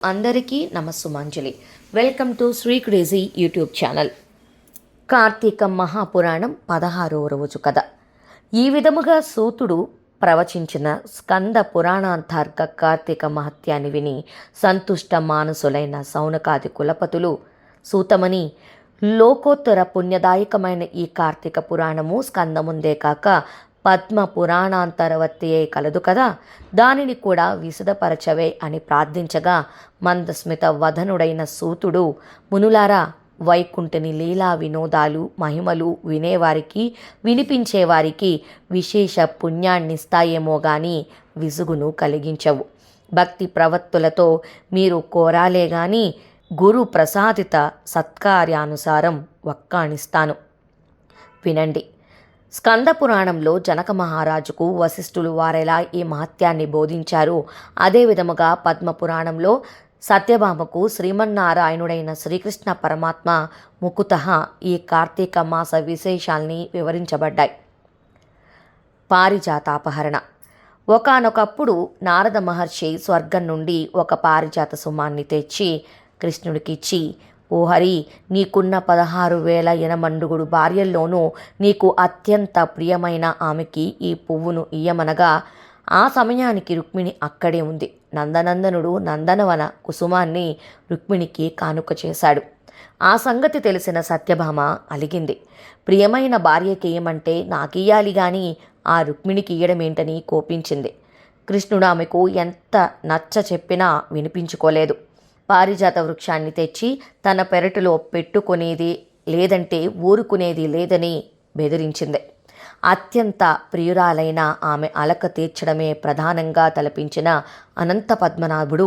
అందరికీ నమస్సుమాంజలి. Welcome to Shri crazy YouTube channel. Karthika Mahapuranam 16వ రోజు కథ. ఈ విధముగా సూతుడు ప్రవచించిన స్కంద పురాణాంతర్గ కార్తీక మహత్యాన్ని విని సంతుష్ట మానసులైన సౌనకాది కులపతులు, సూతమని, లోకోత్తర పుణ్యదాయకమైన ఈ కార్తీక పురాణము స్కందముందే కాక పద్మ పురాణాంతరవర్తియే కలదు కదా, దానిని కూడా విశదపరచవే అని ప్రార్థించగా మందస్మిత వదనుడైన సూతుడు, మునులారా, వైకుంఠని లీలా వినోదాలు మహిమలు వినేవారికి వినిపించేవారికి విశేష పుణ్యాన్నిస్తాయేమో గాని విసుగును కలిగించవు. భక్తి ప్రవత్తులతో మీరు కోరాలే గాని గురు ప్రసాదిత సత్కార్యానుసారం వక్కాణిస్తాను. వినండి. స్కంద పురాణంలో జనక మహారాజుకు వశిష్ఠులు వారెలా ఈ మహత్యాన్ని బోధించారు, అదే విధముగా పద్మపురాణంలో సత్యభామకు శ్రీమన్నారాయణుడైన శ్రీకృష్ణ పరమాత్మ ముకుతః ఈ కార్తీక మాస విశేషాల్ని వివరించబడ్డాయి. పారిజాతాపహరణ. ఒకానొకప్పుడు నారద మహర్షి స్వర్గం నుండి ఒక పారిజాత సుమాన్ని తెచ్చి కృష్ణుడికిచ్చి, ఓ హరి, నీకున్న 16,000 యనమండుగుడు భార్యల్లోనూ నీకు అత్యంత ప్రియమైన ఆమెకి ఈ పువ్వును ఇయ్యమనగా, ఆ సమయానికి రుక్మిణి అక్కడే ఉంది. నందనందనుడు నందనవన కుసుమాన్ని రుక్మిణికి కానుక చేశాడు. ఆ సంగతి తెలిసిన సత్యభామ అలిగింది. ప్రియమైన భార్యకి ఏమంటే నాకియ్యాలి గాని ఆ రుక్మిణికి ఇయ్యడమేంటని కోపించింది. కృష్ణుడు ఆమెకు ఎంత నచ్చ చెప్పినా వినిపించుకోలేదు. పారిజాత వృక్షాన్ని తెచ్చి తన పెరటిలో పెట్టుకునేది లేదంటే ఊరుకునేది లేదని బెదిరించింది. అత్యంత ప్రియురాలైన ఆమె అలక తీర్చడమే ప్రధానంగా తలపించిన అనంత పద్మనాభుడు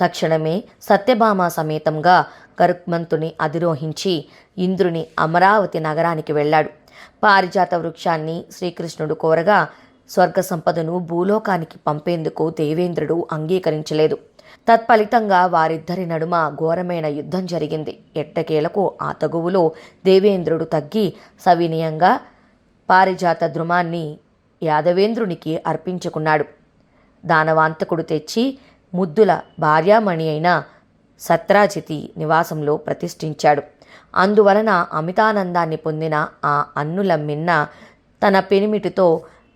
తక్షణమే సత్యభామ సమేతంగా గరుత్మంతుని అధిరోహించి ఇంద్రుని అమరావతి నగరానికి వెళ్ళాడు. పారిజాత వృక్షాన్ని శ్రీకృష్ణుడు కోరగా స్వర్గ సంపదను భూలోకానికి పంపేందుకు దేవేంద్రుడు అంగీకరించలేదు. తత్ఫలితంగా వారిద్దరి నడుమ ఘోరమైన యుద్ధం జరిగింది. ఎట్టకేలకు ఆ తగువులో దేవేంద్రుడు తగ్గి సవినయంగా పారిజాత ద్రుమాన్ని యాదవేంద్రునికి అర్పించుకున్నాడు. దానవాంతకుడు తెచ్చి ముద్దుల భార్యామణి అయిన సత్రాజితి నివాసంలో ప్రతిష్ఠించాడు. అందువలన అమితానందాన్ని పొందిన ఆ అన్నుల మిన్న తన పెనిమిటితో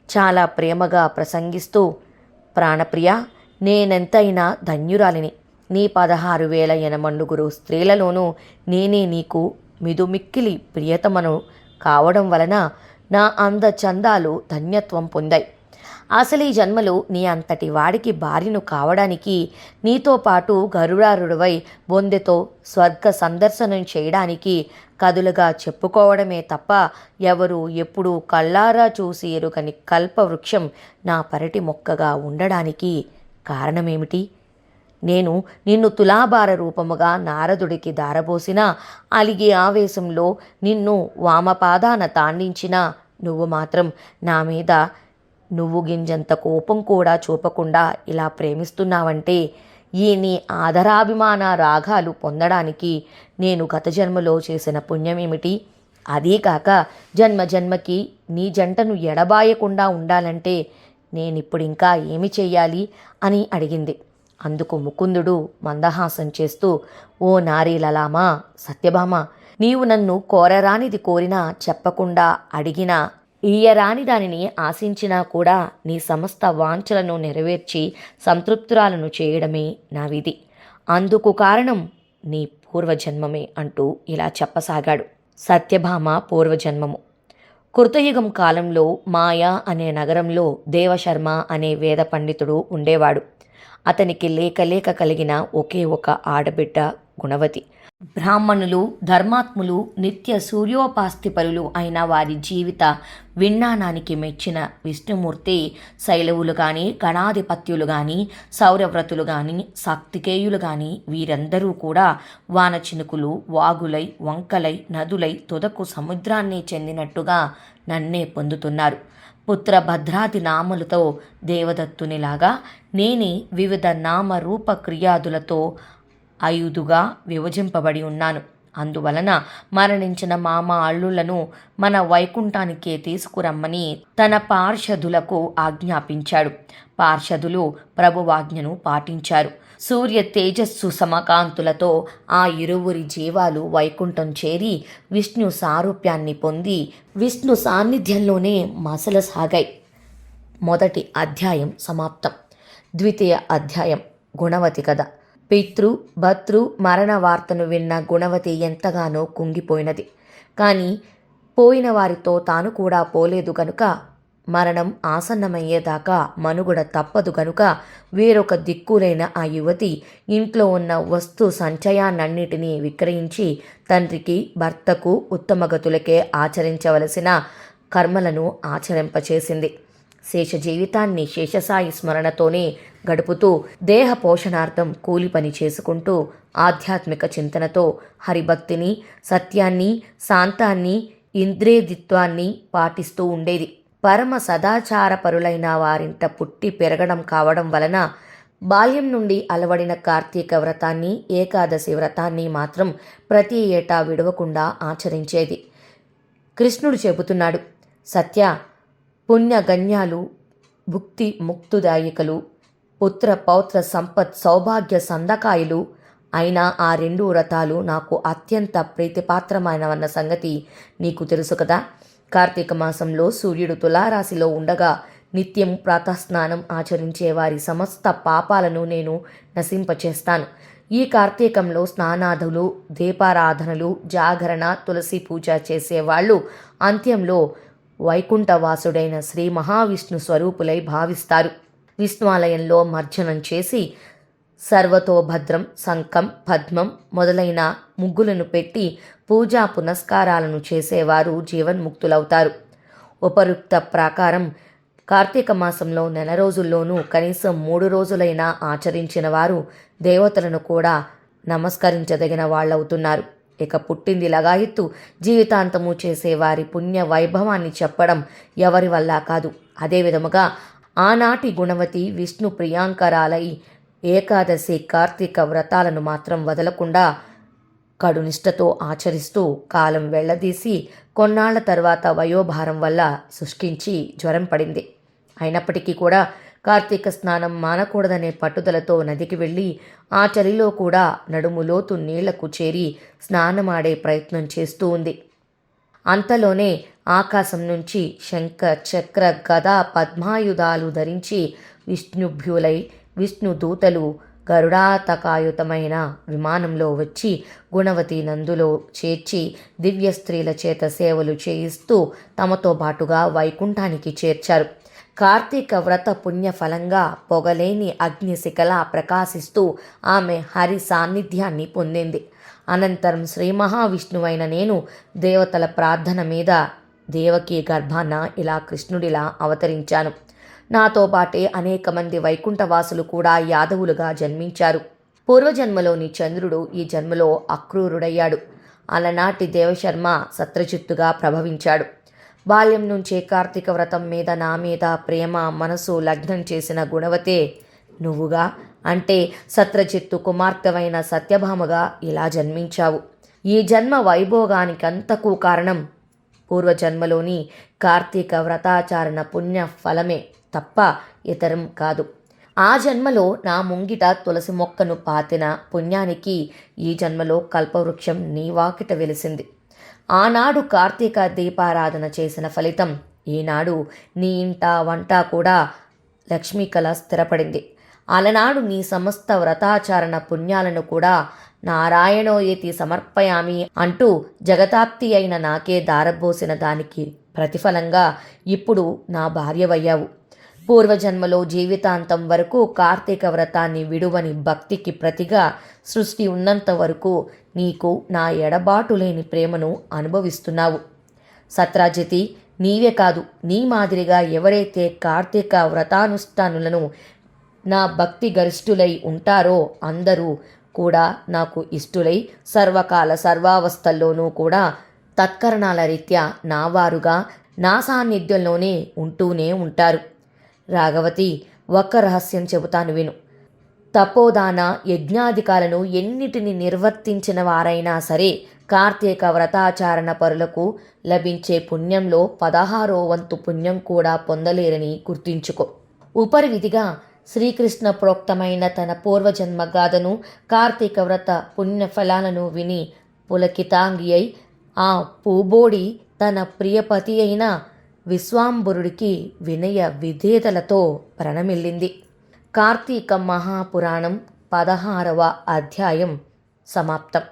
చాలా ప్రేమగా ప్రసంగిస్తూ, ప్రాణప్రియ, నేనెంతైనా ధన్యురాలిని. నీ 16,000 యనమండుగురు స్త్రీలలోనూ నేనే నీకు మిదుమిక్కిలి ప్రియతమను కావడం వలన నా అందచందాలు ధన్యత్వం పొందాయి. అసలు ఈ జన్మలో నీ అంతటి వాడికి భార్యను కావడానికి, నీతో పాటు గరుడారుడివై బొందెతో స్వర్గ సందర్శనం చేయడానికి కదులుగా చెప్పుకోవడమే తప్ప ఎవరు ఎప్పుడూ కళ్ళారా చూసి ఎరుగని కల్పవృక్షం నా పరటి మొక్కగా ఉండడానికి కారణమేమిటి? నేను నిన్ను తులాభార రూపముగా నారదుడికి దారబోసిన, అలిగే ఆవేశంలో నిన్ను వామపాదాన తాండించిన నువ్వు మాత్రం నా మీద నువ్వు గింజంత కోపం కూడా చూపకుండా ఇలా ప్రేమిస్తున్నావంటే ఈ నీ ఆదరాభిమాన రాగాలు పొందడానికి నేను గత జన్మలో చేసిన పుణ్యమేమిటి? అదీకాక జన్మ జన్మకి నీ జంటను ఎడబాయకుండా ఉండాలంటే నేనిప్పుడింకా ఏమి చెయ్యాలి అని అడిగింది. అందుకు ముకుందుడు మందహాసం చేస్తూ, ఓ నారీలలామా, సత్యభామ, నీవు నన్ను కోరరానిది కోరినా చెప్పకుండా అడిగినా ఇయ్యరాని దానిని ఆశించినా కూడా నీ సమస్త వాంఛలను నెరవేర్చి సంతృప్తురాలను చేయడమే నా విధి. అందుకు కారణం నీ పూర్వజన్మమే అంటూ ఇలా చెప్పసాగాడు. సత్యభామ పూర్వజన్మము. కృతయుగం కాలంలో మాయా అనే నగరంలో దేవశర్మ అనే వేద పండితుడు ఉండేవాడు. అతనికి లేక కలిగిన ఒకే ఒక ఆడబిడ్డ గుణవతి. బ్రాహ్మణులు, ధర్మాత్ములు, నిత్య సూర్యోపాస్తిపరులు అయిన వారి జీవిత విజ్ఞానానికి మెచ్చిన విష్ణుమూర్తి శైలవులు కానీ, గణాధిపత్యులు కానీ, సౌరవ్రతులు కానీ, సాక్తికేయులు కానీ వీరందరూ కూడా వానచినుకులు, వాగులై, వంకలై, నదులై తుదకు సముద్రాన్ని చెందినట్టుగా నన్నే పొందుతున్నారు. పుత్రభద్రాది నామలతో దేవదత్తునిలాగా నేనే వివిధ నామ రూప క్రియాదులతో 5గా విభజింపబడి ఉన్నాను. అందువలన మరణించిన మామ అల్లులను మన వైకుంఠానికే తీసుకురమ్మని తన పార్షదులకు ఆజ్ఞాపించాడు. పార్షదులు ప్రభువాజ్ఞను పాటించారు. సూర్య తేజస్సు సమకాంతులతో ఆ ఇరువురి జీవాలు వైకుంఠం చేరి విష్ణు సారూప్యాన్ని పొంది విష్ణు సాన్నిధ్యంలోనే మసలసాగాయి. మొదటి అధ్యాయం సమాప్తం. ద్వితీయ అధ్యాయం గుణవతి కథ. పితృ భర్తృ మరణ వార్తను విన్న గుణవతి ఎంతగానో కుంగిపోయినది. కానీ పోయిన వారితో తాను కూడా పోలేదు గనుక మరణం ఆసన్నమయ్యేదాకా మనుగడ తప్పదు గనుక వేరొక దిక్కులైన ఆ యువతి ఇంట్లో ఉన్న వస్తు సంచయాన్నిటినీ విక్రయించి తండ్రికి భర్తకు ఉత్తమగతులకే ఆచరించవలసిన కర్మలను ఆచరింపచేసింది. శేష జీవితాన్ని శేషసాయి స్మరణతోనే గడుపుతూ దేహ పోషణార్థం కూలి పని చేసుకుంటూ ఆధ్యాత్మిక చింతనతో హరిభక్తిని, సత్యాన్ని, శాంతాన్ని, ఇంద్రియదిత్వాన్ని పాటిస్తూ ఉండేది. పరమ సదాచారపరులైన వారింట పుట్టి పెరగడం కావడం వలన బాల్యం నుండి అలవడిన కార్తీక వ్రతాన్ని, ఏకాదశి వ్రతాన్ని మాత్రం ప్రతి ఏటా విడవకుండా ఆచరించేది. కృష్ణుడు చెబుతున్నాడు, సత్య, పుణ్యగణ్యాలు, భుక్తి ముక్తుదాయికలు, పుత్ర పౌత్ర సంపత్ సౌభాగ్య సందకాయులు అయినా ఆ 2 వ్రతాలు నాకు అత్యంత ప్రీతిపాత్రమైనవన్న సంగతి నీకు తెలుసు కదా. కార్తీక మాసంలో సూర్యుడు తులారాశిలో ఉండగా నిత్యం ప్రాతస్నానం ఆచరించే వారి సమస్త పాపాలను నేను నశింపచేస్తాను. ఈ కార్తీకంలో స్నానాదులు, దీపారాధనలు, జాగరణ, తులసి పూజ చేసేవాళ్ళు అంత్యంలో వైకుంఠవాసుడైన శ్రీ మహావిష్ణు స్వరూపులై భావిస్తారు. విష్ణువాలయంలో మర్జనం చేసి సర్వతోభద్రం, శంఖం, పద్మం మొదలైన ముగ్గులను పెట్టి పూజా పునస్కారాలను చేసేవారు జీవన్ముక్తులవుతారు. ఉపరుక్త ప్రకారం కార్తీక మాసంలో నెల రోజుల్లోనూ కనీసం 3 రోజులైనా ఆచరించిన వారు దేవతలను కూడా నమస్కరించదగిన వాళ్ళవుతున్నారు. ఇక పుట్టింది లగాయత్తు జీవితాంతము చేసేవారి పుణ్య వైభవాన్ని చెప్పడం ఎవరి వల్ల కాదు. అదే విధముగా ఆనాటి గుణవతి విష్ణు ప్రియాంకరాలై ఏకాదశి, కార్తీక వ్రతాలను మాత్రం వదలకుండా కడునిష్టతో ఆచరిస్తూ కాలం వెళ్లదీసి కొన్నాళ్ల తర్వాత వయోభారం వల్ల శుష్కించి జ్వరం పడింది. అయినప్పటికీ కూడా కార్తీక స్నానం మానకూడదనే పట్టుదలతో నదికి వెళ్ళి ఆ చలిలో కూడా నడుములోతు నీళ్లకు చేరి స్నానమాడే ప్రయత్నం చేస్తూ ఉంది. అంతలోనే ఆకాశం నుంచి శంఖ, చక్ర, గద, పద్మాయుధాలు ధరించి విష్ణుభ్యులై విష్ణు దూతలు గరుడాతకాయుతమైన విమానంలో వచ్చి గుణవతి నందులో చేర్చి దివ్య స్త్రీల చేత సేవలు చేయిస్తూ తమతో పాటుగా వైకుంఠానికి చేర్చారు. కార్తీక వ్రత పుణ్యఫలంగా పొగలేని అగ్నిశిఖలా ప్రకాశిస్తూ ఆమె హరి సాన్నిధ్యాన్ని పొందింది. అనంతరం శ్రీ మహావిష్ణువైన నేను దేవతల ప్రార్థన మీద దేవకీ గర్భాన ఇలా కృష్ణుడిలా అవతరించాను. నాతో పాటే అనేక మంది వైకుంఠవాసులు కూడా యాదవులుగా జన్మించారు. పూర్వజన్మలోని చంద్రుడు ఈ జన్మలో అక్రూరుడయ్యాడు. అలనాటి దేవశర్మ సత్రజిత్తుగా ప్రభవించాడు. బాల్యం నుంచే కార్తీక వ్రతం మీద నా మీద ప్రేమ మనసు లగ్నం చేసిన గుణవతే నువ్వుగా, అంటే సత్రజిత్తు కుమార్తెవైన సత్యభామగా ఇలా జన్మించావు. ఈ జన్మ వైభోగానికంతకు కారణం పూర్వజన్మలోని కార్తీక వ్రతాచారణ పుణ్య ఫలమే తప్ప ఇతరం కాదు. ఆ జన్మలో నా ముంగిట తులసి మొక్కను పాతిన పుణ్యానికి ఈ జన్మలో కల్పవృక్షం నీ వాకిట వెలిసింది. ఆనాడు కార్తీక దీపారాధన చేసిన ఫలితం ఈనాడు నీ ఇంట వంట కూడా లక్ష్మీకళ స్థిరపడింది. అలనాడు నీ సమస్త వ్రతాచారణ పుణ్యాలను కూడా నారాయణోయేతి సమర్పయామి అంటూ జగతాప్తి అయిన నాకే దారబోసిన దానికి ప్రతిఫలంగా ఇప్పుడు నా భార్యవయ్యావు. పూర్వజన్మలో జీవితాంతం వరకు కార్తీక వ్రతాన్ని విడువని భక్తికి ప్రతిగా సృష్టి ఉన్నంత వరకు నీకు నా ఎడబాటు లేని ప్రేమను అనుభవిస్తున్నావు. సత్రాజితి, నీవే కాదు, నీ మాదిరిగా ఎవరైతే కార్తీక వ్రతానుష్ఠానులను నా భక్తి గరిష్ఠులై ఉంటారో అందరూ కూడా నాకు ఇష్టులై సర్వకాల సర్వావస్థల్లోనూ కూడా తత్కరణాల రీత్యా నా వారుగా నా సాన్నిధ్యంలోనే ఉంటూనే ఉంటారు. రాఘవతి, ఒక్క రహస్యం చెబుతాను విను. తపోదాన యజ్ఞాధికాలను ఎన్నిటిని నిర్వర్తించిన వారైనా సరే కార్తీక వ్రతాచారణ పరులకు లభించే పుణ్యంలో 16వ వంతు పుణ్యం కూడా పొందలేరని గుర్తుంచుకో. ఉపరివిధిగా శ్రీకృష్ణ ప్రోక్తమైన తన పూర్వజన్మ గాథను, కార్తీక వ్రత పుణ్యఫలాలను విని పులకితాంగి అయి ఆ పూబోడి తన ప్రియపతి అయిన విశ్వాంబరుడికి వినయ విధేయతలతో ప్రణమిల్లింది. కార్తీక మహాపురాణం 16వ అధ్యాయం సమాప్తం.